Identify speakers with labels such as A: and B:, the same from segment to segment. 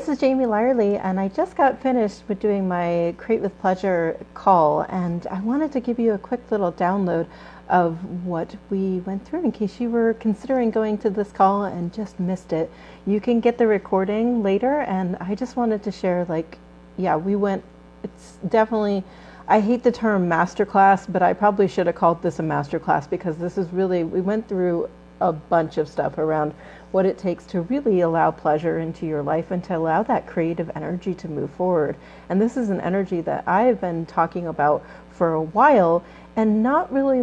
A: this is Jaime Lyerly, and I just got finished with doing my Create with Pleasure call, and I wanted to give you a quick little download of what we went through in case you were considering going to this call and just missed it. You can get the recording later, and I just wanted to share, it's definitely, I hate the term masterclass, but I probably should have called this a masterclass because this is really, we went through a bunch of stuff around what it takes to really allow pleasure into your life and to allow that creative energy to move forward. And this is an energy that I have been talking about for a while, and not really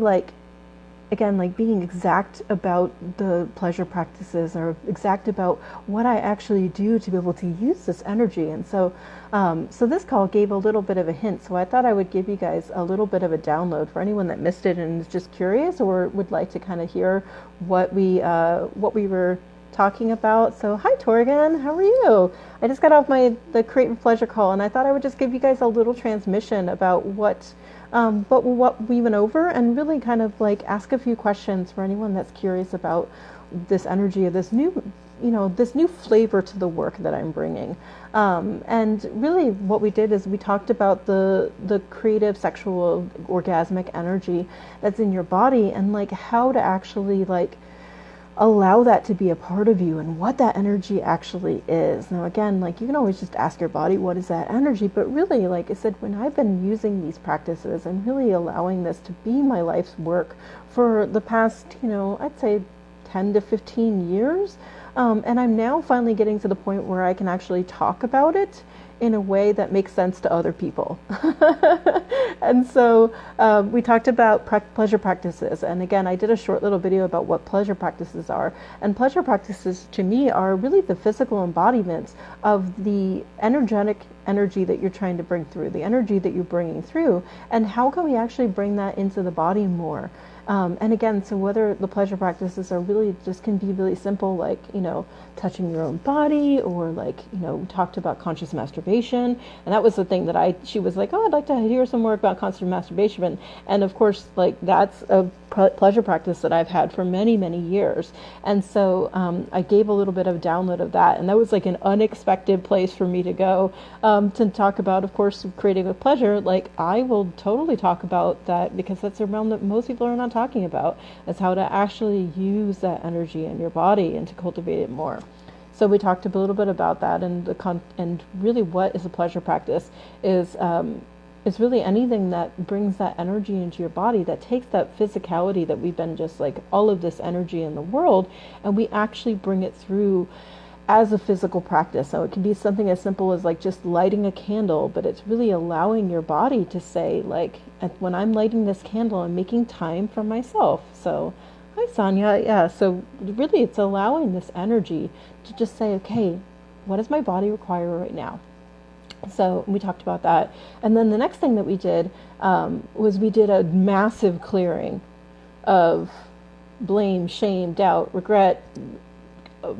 A: being exact about the pleasure practices or exact about what I actually do to be able to use this energy. And so this call gave a little bit of a hint. So I thought I would give you guys a little bit of a download for anyone that missed it and is just curious or would like to kind of hear what we were talking about. So hi Torgan, how are you? I just got off the Create with Pleasure call, and I thought I would just give you guys a little transmission about what we went over, and really kind of ask a few questions for anyone that's curious about this energy of this new flavor to the work that I'm bringing. And really what we did is we talked about the creative sexual orgasmic energy that's in your body, and how to actually allow that to be a part of you and what that energy actually is. Now again, you can always just ask your body, what is that energy? But really, like I said, when I've been using these practices and really allowing this to be my life's work for the past, I'd say 10 to 15 years, and I'm now finally getting to the point where I can actually talk about it in a way that makes sense to other people. And so we talked about pleasure practices. And again, I did a short little video about what pleasure practices are. And pleasure practices to me are really the physical embodiments of the energetic energy that you're trying to bring through, the energy that you're bringing through, and how can we actually bring that into the body more. And again, so whether the pleasure practices are really just can be really simple, touching your own body, or we talked about conscious masturbation. And that was the thing that she was like, oh, I'd like to hear some more about conscious masturbation. And of course, that's a pleasure practice that I've had for many, many years. And so I gave a little bit of download of that. And that was an unexpected place for me to go to talk about, of course, creating with pleasure. I will totally talk about that because that's a realm that most people are not talking about, is how to actually use that energy in your body and to cultivate it more. So we talked a little bit about that, and really what is a pleasure practice is really anything that brings that energy into your body, that takes that physicality that we've been just all of this energy in the world, and we actually bring it through as a physical practice. So it can be something as simple as just lighting a candle, but it's really allowing your body to say, when I'm lighting this candle, I'm making time for myself. So hi Sonia. Yeah, so really it's allowing this energy to just say, okay, what does my body require right now? So we talked about that. And then the next thing that we did was we did a massive clearing of blame, shame, doubt, regret,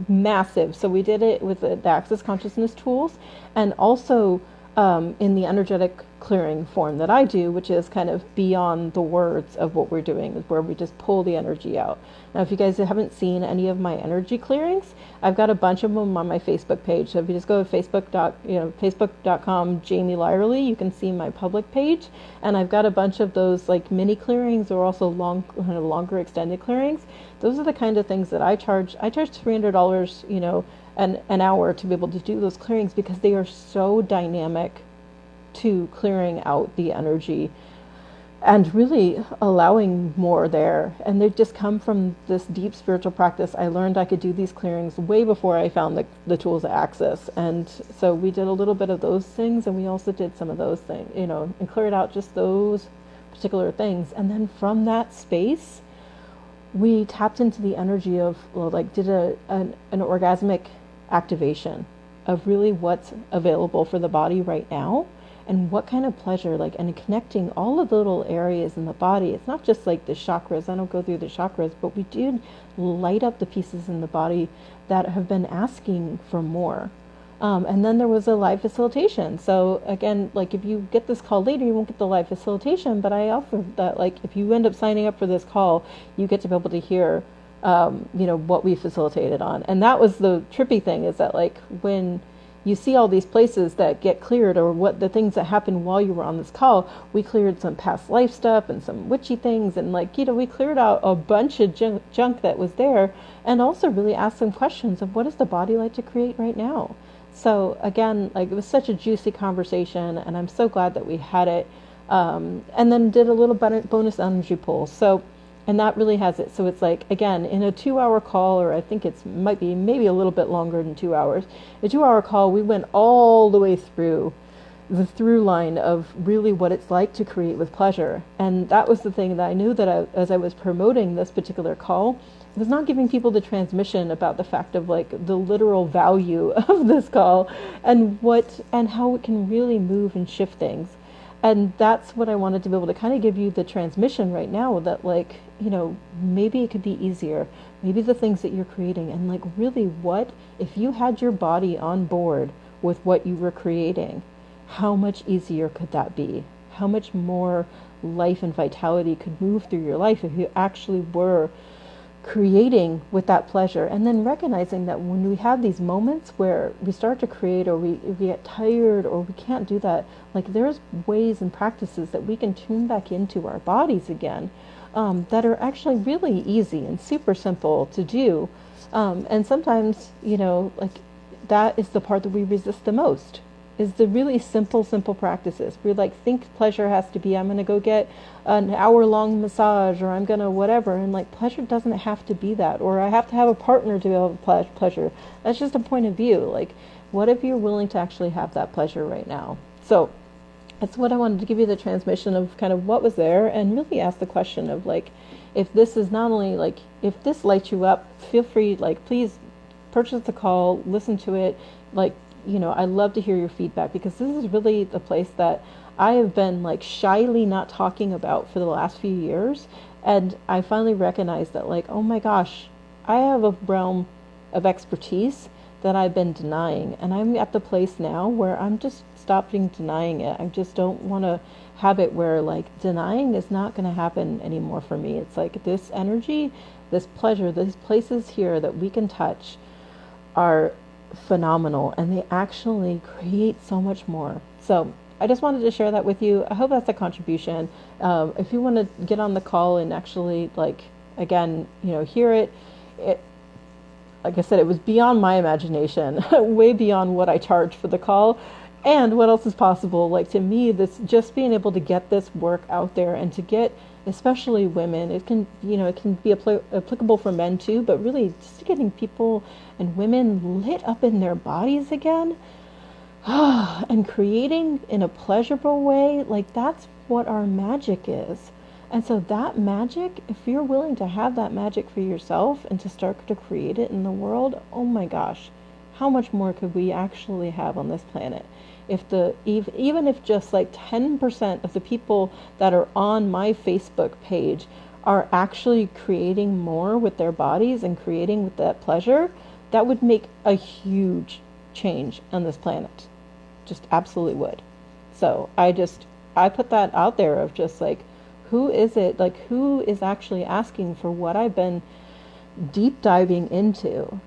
A: massive. So we did it with the Access Consciousness tools, and also in the energetic clearing form that I do, which is kind of beyond the words of what we're doing, is where we just pull the energy out. Now, if you guys haven't seen any of my energy clearings, I've got a bunch of them on my Facebook page. So if you just go to facebook.com Jaime Lyerly, you can see my public page, and I've got a bunch of those mini clearings, or also longer extended clearings. Those are the kind of things that I charge. I charge $300, an hour to be able to do those clearings, because they are so dynamic to clearing out the energy and really allowing more there. And they just come from this deep spiritual practice. I learned I could do these clearings way before I found the tools of Access. And so we did a little bit of those things, and we also did some of those things, and cleared out just those particular things. And then from that space, we tapped into the energy of, did an orgasmic activation of really what's available for the body right now, and what kind of pleasure, and connecting all of the little areas in the body. It's not just the chakras. I don't go through the chakras, but we did light up the pieces in the body that have been asking for more. And then there was a live facilitation. So again, if you get this call later, you won't get the live facilitation, but I offer that, if you end up signing up for this call, you get to be able to hear, what we facilitated on. And that was the trippy thing, is that when you see all these places that get cleared, or what the things that happened while you were on this call. We cleared some past life stuff and some witchy things, and like, we cleared out a bunch of junk that was there, and also really asked some questions of what is the body like to create right now. So again, like, it was such a juicy conversation, and I'm so glad that we had it. And then did a little bonus energy pull. So, and that really has it. So it's like, again, in a 2-hour call, or I think might be maybe a little bit longer than 2 hours, a 2-hour call, we went all the way through the through line of really what it's like to create with pleasure. And that was the thing that I knew that as I was promoting this particular call, I was not giving people the transmission about the fact of like the literal value of this call, and how it can really move and shift things. And that's what I wanted to be able to kind of give you the transmission right now, that like, maybe it could be easier. Maybe the things that you're creating, and like, really, what if you had your body on board with what you were creating? How much easier could that be? How much more life and vitality could move through your life if you actually were creating with that pleasure? And then recognizing that when we have these moments where we start to create, or we get tired, or we can't do that, like, there's ways and practices that we can tune back into our bodies again, that are actually really easy and super simple to do. And sometimes, like, that is the part that we resist the most, is the really simple practices. We like think pleasure has to be, I'm going to go get an hour-long massage, or I'm going to whatever. And like, pleasure doesn't have to be that, or I have to have a partner to be able to pleasure. That's just a point of view. Like, what if you're willing to actually have that pleasure right now? So that's what I wanted to give you, the transmission of kind of what was there, and really ask the question of like, if this is not only like, if this lights you up, feel free, like, please purchase the call, listen to it. Like, I love to hear your feedback, because this is really the place that I have been like shyly not talking about for the last few years. And I finally recognized that, like, oh my gosh, I have a realm of expertise that I've been denying. And I'm at the place now where I'm just stopping denying it. I just don't want to have it where like denying is not going to happen anymore for me. It's like this energy, this pleasure, these places here that we can touch are phenomenal, and they actually create so much more. So I just wanted to share that with you. I hope that's a contribution. If you want to get on the call and actually, like, again, hear it, like I said, it was beyond my imagination, way beyond what I charged for the call, and what else is possible. Like, to me, this just being able to get this work out there, and to get, especially women, it can be applicable for men too, but really just getting people and women lit up in their bodies again, and creating in a pleasurable way. Like, that's what our magic is. And so that magic, if you're willing to have that magic for yourself and to start to create it in the world, oh my gosh, how much more could we actually have on this planet? Even if just like 10% of the people that are on my Facebook page are actually creating more with their bodies and creating with that pleasure, that would make a huge change on this planet. Just absolutely would. So I put that out there of just like, who is it? Like, who is actually asking for what I've been deep diving into?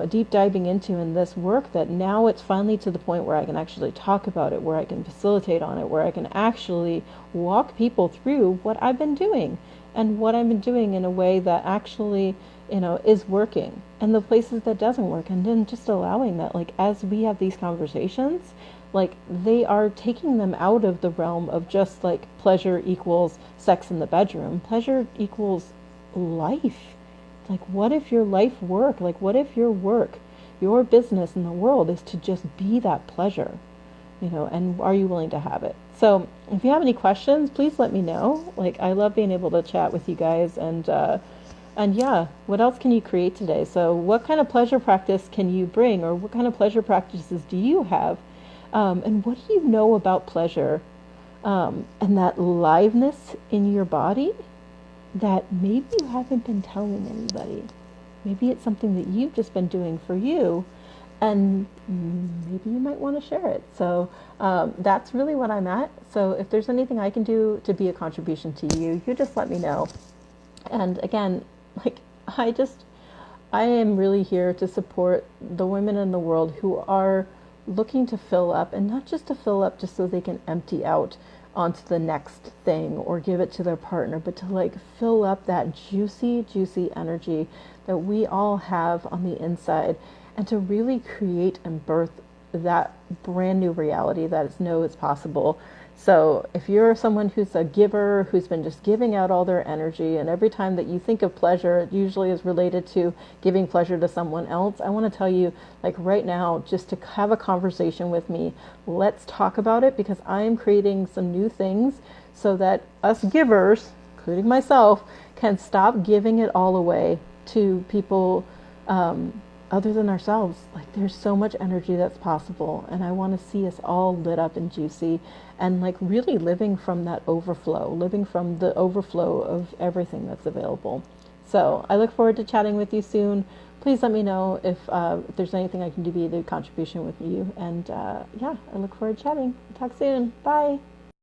A: Deep diving into in this work, that now it's finally to the point where I can actually talk about it, where I can facilitate on it, where I can actually walk people through what I've been doing, and what I've been doing in a way that actually, is working, and the places that doesn't work. And then just allowing that, like, as we have these conversations, like, they are taking them out of the realm of just like pleasure equals sex in the bedroom. Pleasure equals life. Like, what if your life work? Like, what if your work, your business in the world is to just be that pleasure, and are you willing to have it? So if you have any questions, please let me know. Like, I love being able to chat with you guys, and yeah, what else can you create today? So what kind of pleasure practice can you bring, or what kind of pleasure practices do you have? And what do you know about pleasure, and that liveness in your body that maybe you haven't been telling anybody? Maybe it's something that you've just been doing for you, and maybe you might want to share it. So that's really what I'm at. So if there's anything I can do to be a contribution to you, you just let me know. And again, like, I am really here to support the women in the world who are looking to fill up, and not just to fill up just so they can empty out onto the next thing or give it to their partner, but to like fill up that juicy, juicy energy that we all have on the inside, and to really create and birth that brand new reality that is know is possible. So if you're someone who's a giver, who's been just giving out all their energy, and every time that you think of pleasure, it usually is related to giving pleasure to someone else, I want to tell you, like right now, just to have a conversation with me. Let's talk about it, because I am creating some new things so that us givers, including myself, can stop giving it all away to people other than ourselves. Like there's so much energy that's possible, and I want to see us all lit up and juicy, and like really living from that overflow, living from the overflow of everything that's available. So I look forward to chatting with you soon. Please let me know if there's anything I can do to be a contribution with you. And yeah, I look forward to chatting. Talk soon. Bye.